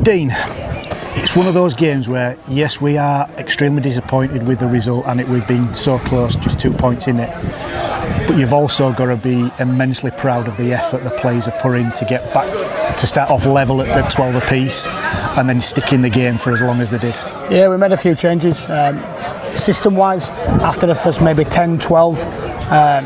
Dean, it's one of those games where, yes, we are extremely disappointed with the result, and we've been so close, just 2 points in it. But you've also got to be immensely proud of the effort the players have put in to get back, to start off level at 12 apiece, and then stick in the game for as long as they did. Yeah, we made a few changes. System-wise, after the first maybe 10, 12,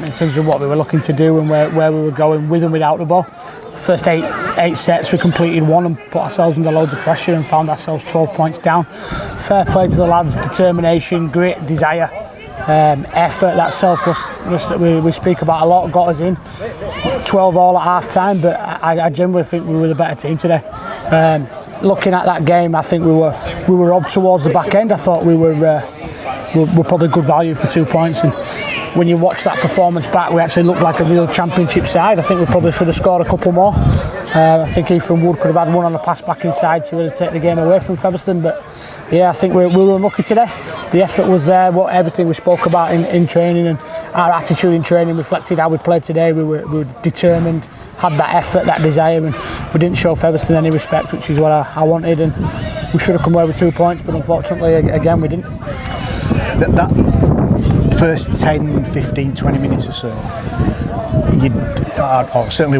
in terms of what we were looking to do and where we were going with and without the ball. First eight sets, we completed one and put ourselves under loads of pressure and found ourselves 12 points down. Fair play to the lads, determination, great desire, effort, that selflessness that we speak about a lot got us in. 12 all at half time, but I genuinely think we were the better team today. Looking at that game, I think we were robbed towards the back end. I thought we were probably good value for 2 points, and when you watch that performance back, we actually looked like a real championship side. I think we probably should have scored a couple more. I think Ethan Wood could have had one on the pass back inside to really take the game away from Featherstone, but yeah, I think we were unlucky today. The effort was there, everything we spoke about in training, and our attitude in training reflected how we played today. We were determined, had that effort, that desire, and we didn't show Featherstone any respect, which is what I wanted, and we should have come away with 2 points, but unfortunately, again, we didn't. That first 10, 15, 20 minutes or so, certainly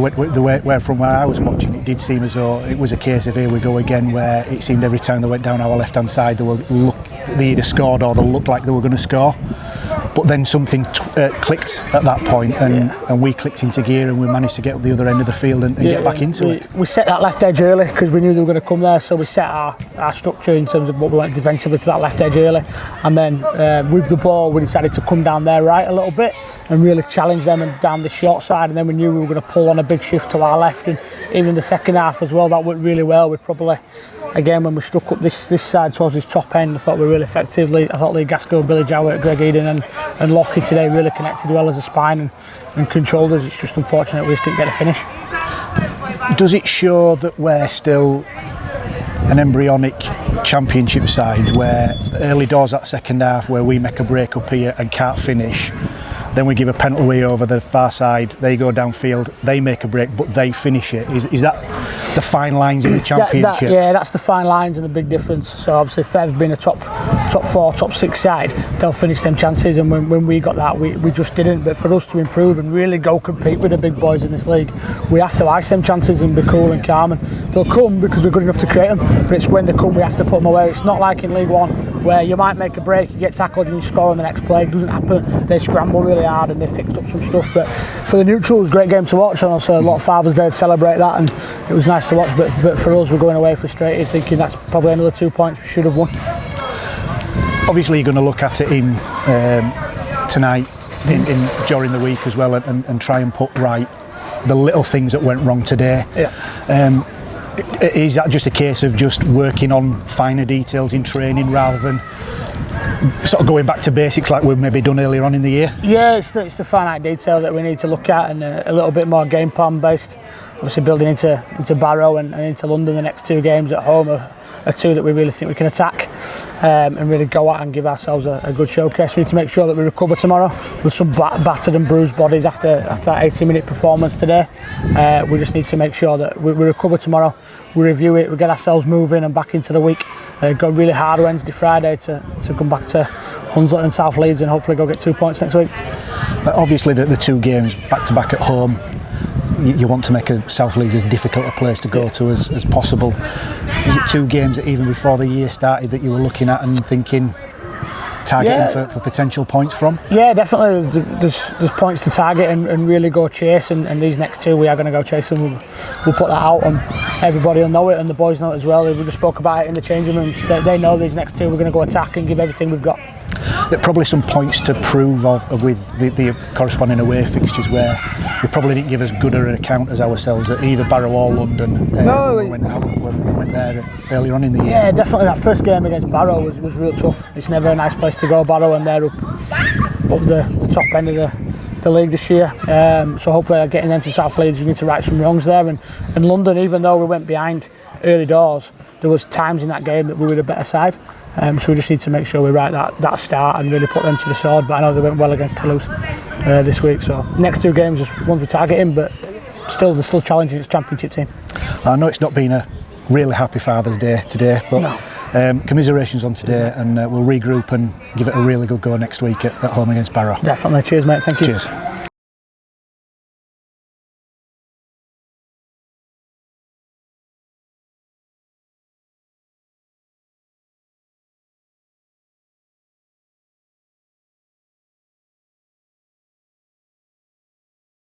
from where I was watching, it did seem as though it was a case of here we go again, where it seemed every time they went down our left-hand side they either scored or they looked like they were going to score. But then something clicked at that point, and we clicked into gear, and we managed to get up the other end of the field and get back into it. We set that left edge early because we knew they were going to come there, so we set our structure in terms of what we went defensively to that left edge early, and then with the ball we decided to come down their right a little bit and really challenge them and down the short side, and then we knew we were going to pull on a big shift to our left, and even in the second half as well, that went really well. We probably, again, when we struck up this side towards his top end, I thought we were really effective. I thought Lee Gaskell, Billy Jowett, Greg Eden and Lockie today really connected well as a spine and controlled us. It's just unfortunate we just didn't get a finish. Does it show that we're still an embryonic championship side, where early doors that second half where we make a break up here and can't finish, then we give a penalty over the far side, they go downfield, they make a break, but they finish it? Is that the fine lines in the championship? Yeah, that's the fine lines and the big difference. So obviously Fev being a top 4, top 6 side, they'll finish them chances, and when we got that, we just didn't. But for us to improve and really go compete with the big boys in this league, we have to ice them chances and be cool and calm, and they'll come because we're good enough to create them, but it's when they come we have to put them away. It's not like in League One where you might make a break, you get tackled and you score on the next play. It doesn't happen. They scramble really hard and they fixed up some stuff. But for the neutrals, it was a great game to watch, and also a lot of Father's Day to celebrate that, and it was nice to watch. But for us, we're going away frustrated, thinking that's probably another 2 points we should have won. Obviously you're going to look at it in tonight, during the week as well, and try and put right the little things that went wrong today. Yeah. Is that just a case of just working on finer details in training rather than sort of going back to basics like we've maybe done earlier on in the year? Yeah, it's the finite detail that we need to look at, and a little bit more game plan based. Obviously building into Barrow and into London, the next 2 games at home are 2 that we really think we can attack and really go out and give ourselves a good showcase. We need to make sure that we recover tomorrow with some battered and bruised bodies after that 80-minute performance today. We just need to make sure that we recover tomorrow, we review it, we get ourselves moving and back into the week. Go really hard Wednesday, Friday to come back to Hunslet and South Leeds and hopefully go get 2 points next week. Obviously the 2 games back-to-back at home, you want to make a South Leeds as difficult a place to go to as possible. Is it 2 games that even before the year started that you were looking at and thinking, targeting for potential points from? Yeah, definitely. There's points to target and really go chase, and these next 2 we are going to go chase them. We'll put that out, and everybody will know it, and the boys know it as well. We just spoke about it in the changing rooms. They know these next 2 we're going to go attack and give everything we've got. There are probably some points to prove of with the corresponding away fixtures where we probably didn't give as good an account as ourselves at either Barrow or London when we went there earlier on in the year. Yeah, definitely. That first game against Barrow was real tough. It's never a nice place to go, Barrow, and they're up the top end of the league this year. So hopefully getting them to South Leeds, we need to right some wrongs there. And London, even though we went behind early doors, there was times in that game that we were the better side. So we just need to make sure we right that start and really put them to the sword. But I know they went well against Toulouse this week. So next 2 games, just ones we're targeting, but they're still challenging its championship team. I know it's not been a really happy Father's Day today, but commiserations on today, and we'll regroup and give it a really good go next week at home against Barrow. Definitely. Cheers, mate. Thank you. Cheers.